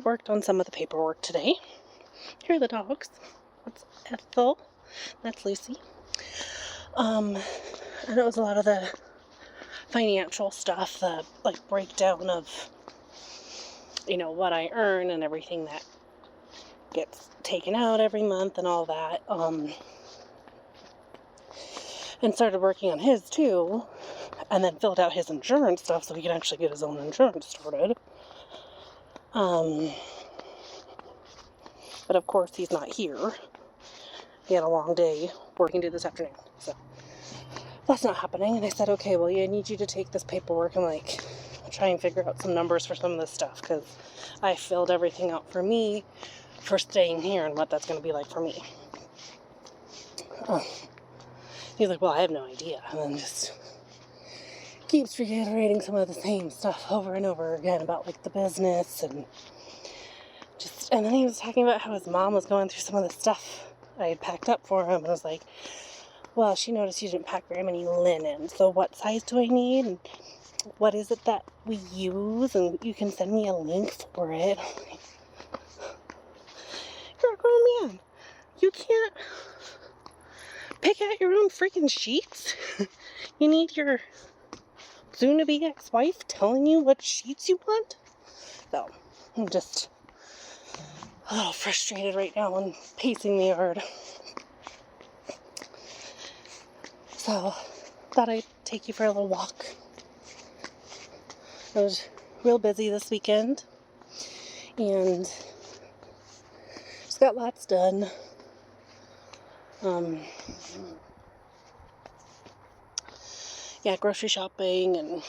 worked on some of the paperwork today. Here are the dogs. That's Ethel. That's Lucy. And it was a lot of the financial stuff, the like breakdown of, what I earn and everything that gets taken out every month and all that. And started working on his too, and then filled out his insurance stuff so he could actually get his own insurance started. But of course he's not here. He had a long day working to this afternoon, so that's not happening. And I said, okay, well, I need you to take this paperwork and try and figure out some numbers for some of this stuff, because I filled everything out for me for staying here and what that's going to be like for me. He's like, well, I have no idea. And then just keeps reiterating some of the same stuff over and over again about the business and then he was talking about how his mom was going through some of the stuff I had packed up for him, and I was like, well, she noticed you didn't pack very many linen, so what size do I need, and what is it that we use, and you can send me a link for it. You're a grown man. You can't pick out your own freaking sheets. You need your soon-to-be ex-wife telling you what sheets you want? So, I'm just a little frustrated right now and pacing the yard. So, thought I'd take you for a little walk. I was real busy this weekend and just got lots done. Grocery shopping and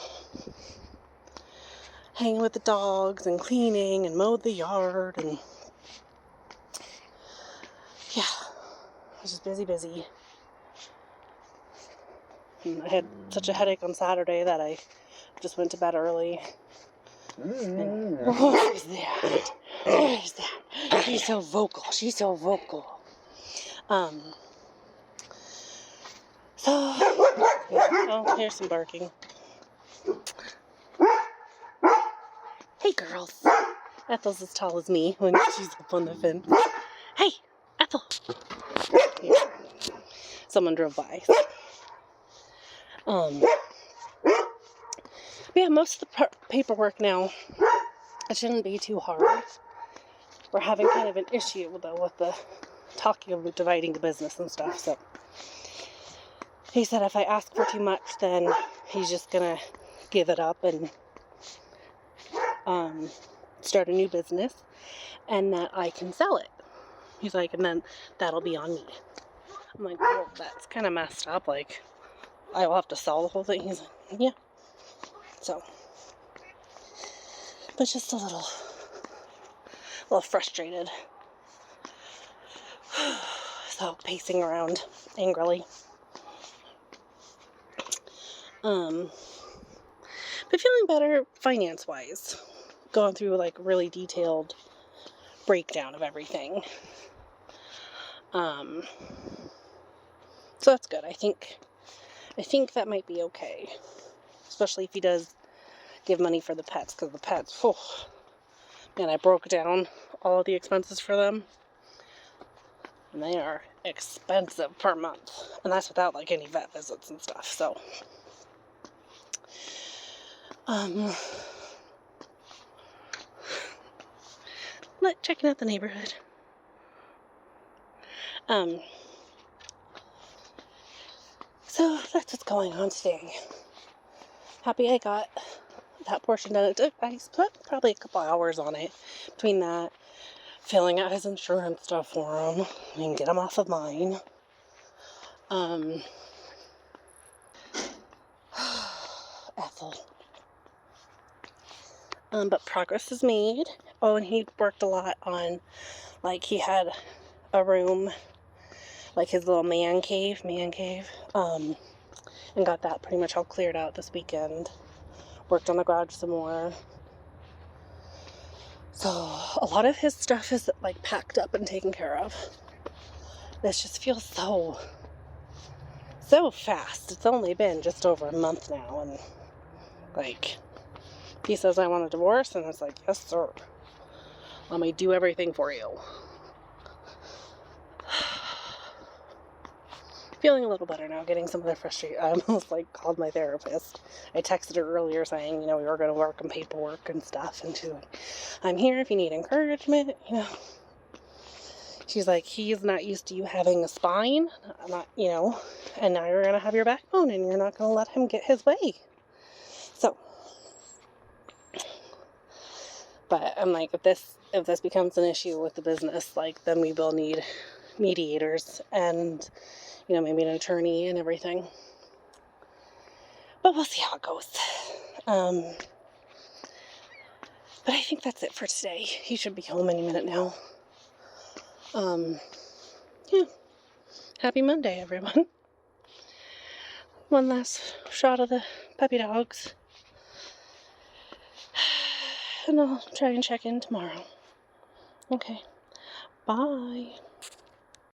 hanging with the dogs and cleaning and mowed the yard, and I was just busy. And I had such a headache on Saturday that I just went to bed early. And, what is that? What is that? She's so vocal. Oh, here's some barking. Hey, girls. Ethel's as tall as me when she's up on the fence. Hey, Ethel. Yeah. Someone drove by. Most of the paperwork now, it shouldn't be too hard. We're having kind of an issue, though, with the talking about dividing the business and stuff, so he said if I ask for too much, then he's just gonna give it up and start a new business, and that I can sell it. He's like, and then that'll be on me. I'm like, well, that's kind of messed up. I will have to sell the whole thing. He's like, yeah. So, but just a little frustrated. So, pacing around angrily. But feeling better finance-wise. Going through really detailed breakdown of everything. So that's good. I think that might be okay. Especially if he does give money for the pets, because the pets, man, I broke down all of the expenses for them, and they are expensive per month, and that's without any vet visits and stuff. So checking out the neighborhood. So that's what's going on today. Happy I got that portion done. I spent probably a couple hours on it, between that, filling out his insurance stuff for him, and get him off of mine. Ethel. But progress is made. Oh, and he worked a lot on, he had a room, his little man cave, and got that pretty much all cleared out this weekend. Worked on the garage some more. So, a lot of his stuff is, packed up and taken care of. This just feels so fast. It's only been just over a month now, and, he says I want a divorce, and it's like, yes, sir. Let me do everything for you. Feeling a little better now, getting some of the frustration. I almost like called my therapist. I texted her earlier saying, we were going to work on paperwork and stuff, and she's like, I'm here if you need encouragement, She's like, he's not used to you having a spine, and now you're going to have your backbone, and you're not going to let him get his way. So, but I'm like, if this becomes an issue with the business, like, then we will need mediators and, maybe an attorney and everything. But we'll see how it goes. But I think that's it for today. He should be home any minute now. Yeah. Happy Monday, everyone. One last shot of the puppy dogs. And I'll try and check in tomorrow. Okay. Bye.